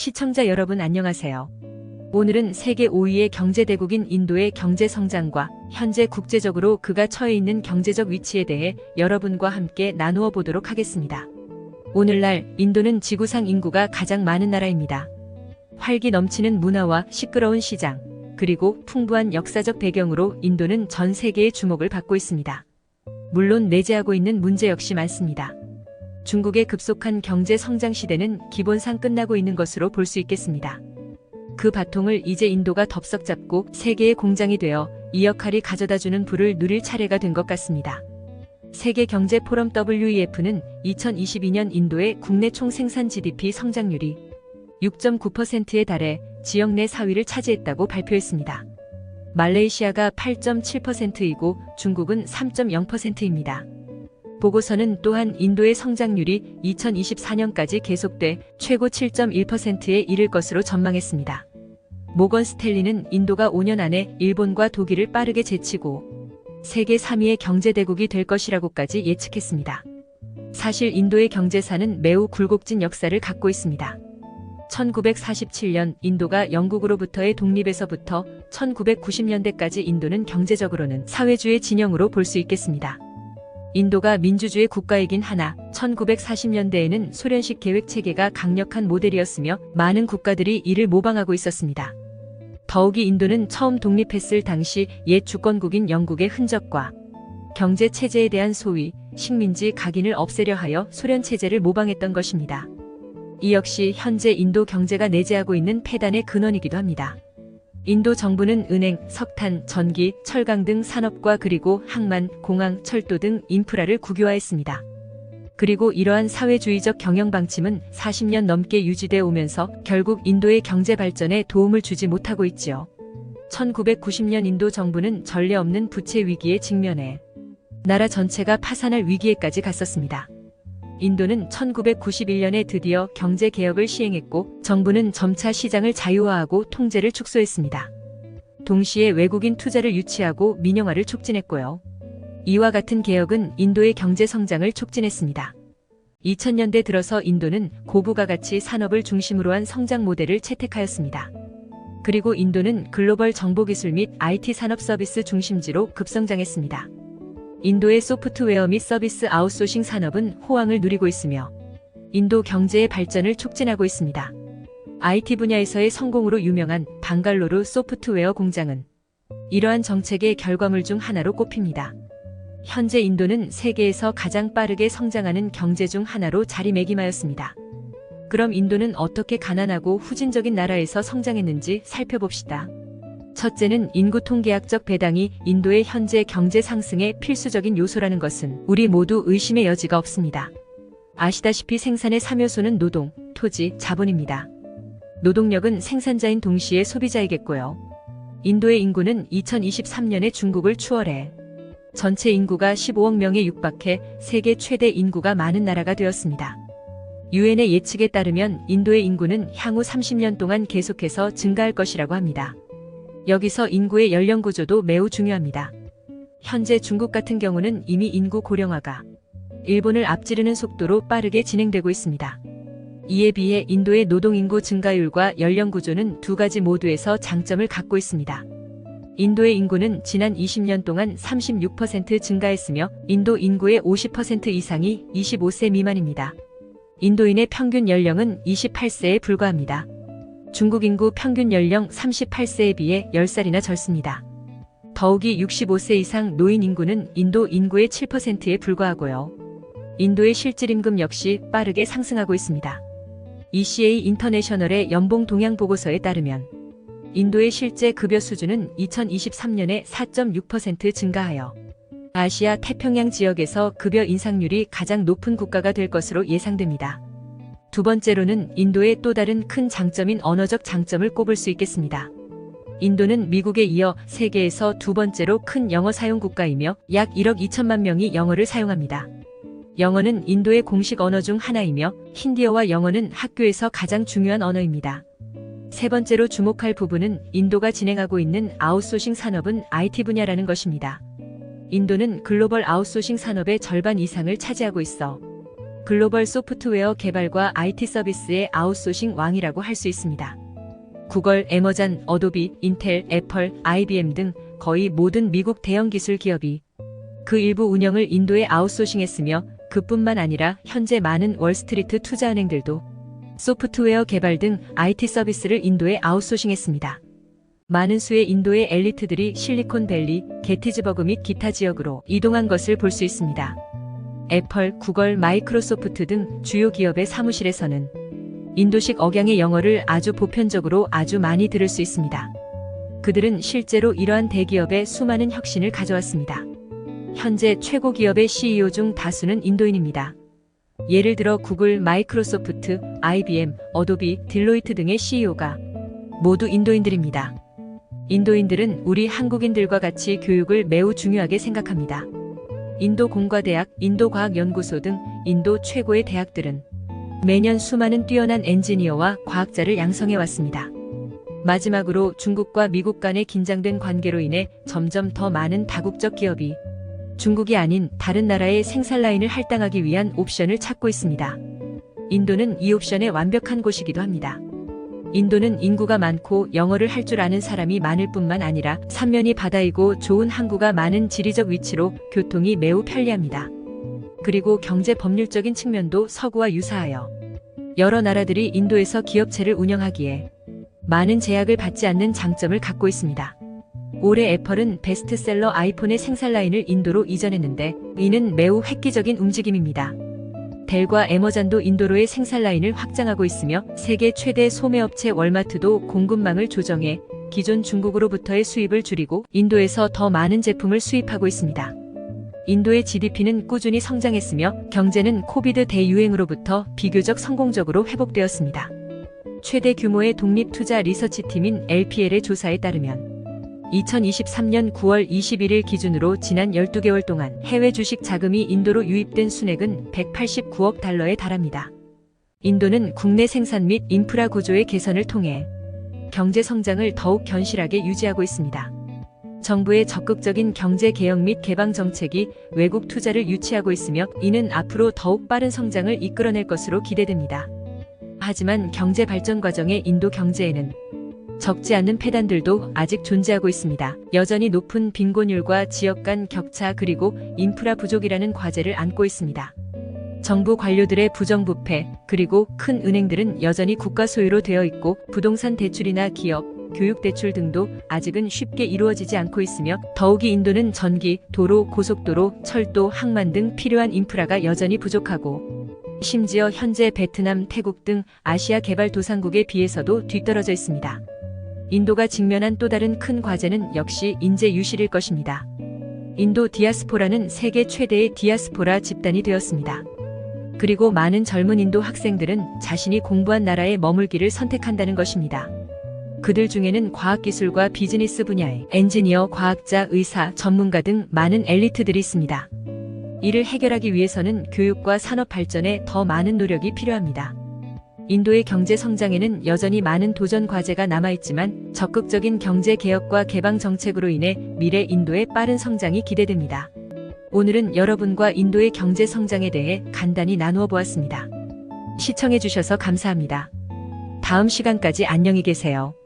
시청자 여러분 안녕하세요. 오늘은 세계 5위의 경제대국인 인도의 경제 성장과 현재 국제적으로 그가 처해 있는 경제적 위치에 대해 여러분과 함께 나누어 보도록 하겠습니다. 오늘날 인도는 지구상 인구가 가장 많은 나라입니다. 활기 넘치는 문화와 시끄러운 시장, 그리고 풍부한 역사적 배경으로 인도는 전 세계의 주목을 받고 있습니다. 물론 내재하고 있는 문제 역시 많습니다. 중국의 급속한 경제 성장 시대는 기본상 끝나고 있는 것으로 볼 수 있겠습니다. 그 바통을 이제 인도가 덥석 잡고 세계의 공장이 되어 이 역할이 가져다주는 부를 누릴 차례가 된 것 같습니다. 세계경제포럼 WEF는 2022년 인도의 국내 총생산 GDP 성장률이 6.9%에 달해 지역 내 4위를 차지했다고 발표했습니다. 말레이시아가 8.7%이고 중국은 3.0%입니다. 보고서는 또한 인도의 성장률이 2024년까지 계속돼 최고 7.1%에 이를 것으로 전망했습니다. 모건 스탠리는 인도가 5년 안에 일본과 독일을 빠르게 제치고 세계 3위의 경제대국이 될 것이라고까지 예측했습니다. 사실 인도의 경제사는 매우 굴곡진 역사를 갖고 있습니다. 1947년 인도가 영국으로부터의 독립에서부터 1990년대까지 인도는 경제적으로는 사회주의 진영으로 볼 수 있겠습니다. 인도가 민주주의 국가이긴 하나 1940년대에는 소련식 계획체계가 강력한 모델이었으며 많은 국가들이 이를 모방하고 있었습니다. 더욱이 인도는 처음 독립했을 당시 옛 주권국인 영국의 흔적과 경제체제에 대한 소위 식민지 각인을 없애려 하여 소련 체제를 모방했던 것입니다. 이 역시 현재 인도 경제가 내재하고 있는 폐단의 근원이기도 합니다. 인도 정부는 은행, 석탄, 전기, 철강 등 산업과 그리고 항만, 공항, 철도 등 인프라를 국유화했습니다. 그리고 이러한 사회주의적 경영 방침은 40년 넘게 유지되어 오면서 결국 인도의 경제 발전에 도움을 주지 못하고 있지요. 1990년 인도 정부는 전례 없는 부채 위기에 직면해 나라 전체가 파산할 위기에까지 갔었습니다. 인도는 1991년에 드디어 경제개혁을 시행했고 정부는 점차 시장을 자유화하고 통제를 축소했습니다. 동시에 외국인 투자를 유치하고 민영화를 촉진했고요. 이와 같은 개혁은 인도의 경제 성장을 촉진했습니다. 2000년대 들어서 인도는 고부가 가치 산업을 중심으로 한 성장 모델을 채택하였습니다. 그리고 인도는 글로벌 정보기술 및 IT 산업 서비스 중심지로 급성장했습니다. 인도의 소프트웨어 및 서비스 아웃소싱 산업은 호황을 누리고 있으며 인도 경제의 발전을 촉진하고 있습니다. IT 분야에서의 성공으로 유명한 방갈로르 소프트웨어 공장은 이러한 정책의 결과물 중 하나로 꼽힙니다. 현재 인도는 세계에서 가장 빠르게 성장하는 경제 중 하나로 자리매김하였습니다. 그럼 인도는 어떻게 가난하고 후진적인 나라에서 성장했는지 살펴봅시다. 첫째는 인구 통계학적 배당이 인도의 현재 경제 상승의 필수적인 요소라는 것은 우리 모두 의심의 여지가 없습니다. 아시다시피 생산의 3요소는 노동, 토지, 자본입니다. 노동력은 생산자인 동시에 소비자이겠고요. 인도의 인구는 2023년에 중국을 추월해 전체 인구가 15억 명에 육박해 세계 최대 인구가 많은 나라가 되었습니다. 유엔의 예측에 따르면 인도의 인구는 향후 30년 동안 계속해서 증가할 것이라고 합니다. 여기서 인구의 연령 구조도 매우 중요합니다. 현재 중국 같은 경우는 이미 인구 고령화가 일본을 앞지르는 속도로 빠르게 진행되고 있습니다. 이에 비해 인도의 노동인구 증가율과 연령 구조는 두 가지 모두에서 장점을 갖고 있습니다. 인도의 인구는 지난 20년 동안 36% 증가했으며 인도 인구의 50% 이상이 25세 미만입니다. 인도인의 평균 연령은 28세에 불과합니다. 중국 인구 평균 연령 38세에 비해 10살이나 젊습니다. 더욱이 65세 이상 노인 인구는 인도 인구의 7%에 불과하고요. 인도의 실질임금 역시 빠르게 상승하고 있습니다. ECA 인터내셔널의 연봉 동향 보고서에 따르면 인도의 실제 급여 수준은 2023년에 4.6% 증가하여 아시아 태평양 지역에서 급여 인상률이 가장 높은 국가가 될 것으로 예상됩니다. 두 번째로는 인도의 또 다른 큰 장점인 언어적 장점을 꼽을 수 있겠습니다. 인도는 미국에 이어 세계에서 두 번째로 큰 영어 사용 국가이며 약 1억 2천만 명이 영어를 사용합니다. 영어는 인도의 공식 언어 중 하나이며 힌디어와 영어는 학교에서 가장 중요한 언어입니다. 세 번째로 주목할 부분은 인도가 진행하고 있는 아웃소싱 산업은 IT 분야라는 것입니다. 인도는 글로벌 아웃소싱 산업의 절반 이상을 차지하고 있어 글로벌 소프트웨어 개발과 IT 서비스의 아웃소싱 왕이라고 할 수 있습니다. 구글, 애머존, 어도비, 인텔, 애플, IBM 등 거의 모든 미국 대형 기술 기업이 그 일부 운영을 인도에 아웃소싱했으며 그뿐만 아니라 현재 많은 월스트리트 투자은행들도 소프트웨어 개발 등 IT 서비스를 인도에 아웃소싱했습니다. 많은 수의 인도의 엘리트들이 실리콘밸리, 게티즈버그 및 기타 지역으로 이동한 것을 볼 수 있습니다. 애플, 구글, 마이크로소프트 등 주요 기업의 사무실에서는 인도식 억양의 영어를 아주 보편적으로 아주 많이 들을 수 있습니다. 그들은 실제로 이러한 대기업의 수많은 혁신을 가져왔습니다. 현재 최고 기업의 CEO 중 다수는 인도인입니다. 예를 들어 구글, 마이크로소프트, IBM, 어도비, 딜로이트 등의 CEO가 모두 인도인들입니다. 인도인들은 우리 한국인들과 같이 교육을 매우 중요하게 생각합니다. 인도 공과대학, 인도과학연구소 등 인도 최고의 대학들은 매년 수많은 뛰어난 엔지니어와 과학자를 양성해 왔습니다. 마지막으로 중국과 미국 간의 긴장된 관계로 인해 점점 더 많은 다국적 기업이 중국이 아닌 다른 나라의 생산 라인을 할당하기 위한 옵션을 찾고 있습니다. 인도는 이 옵션의 완벽한 곳이기도 합니다. 인도는 인구가 많고 영어를 할 줄 아는 사람이 많을 뿐만 아니라 삼면이 바다이고 좋은 항구가 많은 지리적 위치로 교통이 매우 편리합니다. 그리고 경제 법률적인 측면도 서구와 유사하여 여러 나라들이 인도에서 기업체를 운영하기에 많은 제약을 받지 않는 장점을 갖고 있습니다. 올해 애플은 베스트셀러 아이폰의 생산 라인을 인도로 이전했는데 이는 매우 획기적인 움직임입니다. 델과 애머존도 인도로의 생산 라인을 확장하고 있으며 세계 최대 소매업체 월마트도 공급망을 조정해 기존 중국으로부터의 수입을 줄이고 인도에서 더 많은 제품을 수입하고 있습니다. 인도의 GDP는 꾸준히 성장했으며 경제는 코비드 대유행으로부터 비교적 성공적으로 회복되었습니다. 최대 규모의 독립투자 리서치팀인 LPL의 조사에 따르면 2023년 9월 21일 기준으로 지난 12개월 동안 해외 주식 자금이 인도로 유입된 순액은 189억 달러에 달합니다. 인도는 국내 생산 및 인프라 구조의 개선을 통해 경제 성장을 더욱 견실하게 유지하고 있습니다. 정부의 적극적인 경제 개혁 및 개방 정책이 외국 투자를 유치하고 있으며 이는 앞으로 더욱 빠른 성장을 이끌어낼 것으로 기대됩니다. 하지만 경제 발전 과정의 인도 경제에는 적지 않은 폐단들도 아직 존재하고 있습니다. 여전히 높은 빈곤율과 지역 간 격차 그리고 인프라 부족이라는 과제를 안고 있습니다. 정부 관료들의 부정부패 그리고 큰 은행들은 여전히 국가 소유로 되어 있고 부동산 대출이나 기업, 교육 대출 등도 아직은 쉽게 이루어지지 않고 있으며 더욱이 인도는 전기, 도로, 고속도로, 철도, 항만 등 필요한 인프라가 여전히 부족하고 심지어 현재 베트남, 태국 등 아시아 개발도상국에 비해서도 뒤떨어져 있습니다. 인도가 직면한 또 다른 큰 과제는 역시 인재 유실일 것입니다. 인도 디아스포라는 세계 최대의 디아스포라 집단이 되었습니다. 그리고 많은 젊은 인도 학생들은 자신이 공부한 나라에 머물기를 선택한다는 것입니다. 그들 중에는 과학기술과 비즈니스 분야의 엔지니어, 과학자, 의사, 전문가 등 많은 엘리트들이 있습니다. 이를 해결하기 위해서는 교육과 산업 발전에 더 많은 노력이 필요합니다. 인도의 경제 성장에는 여전히 많은 도전 과제가 남아있지만 적극적인 경제 개혁과 개방 정책으로 인해 미래 인도의 빠른 성장이 기대됩니다. 오늘은 여러분과 인도의 경제 성장에 대해 간단히 나누어 보았습니다. 시청해주셔서 감사합니다. 다음 시간까지 안녕히 계세요.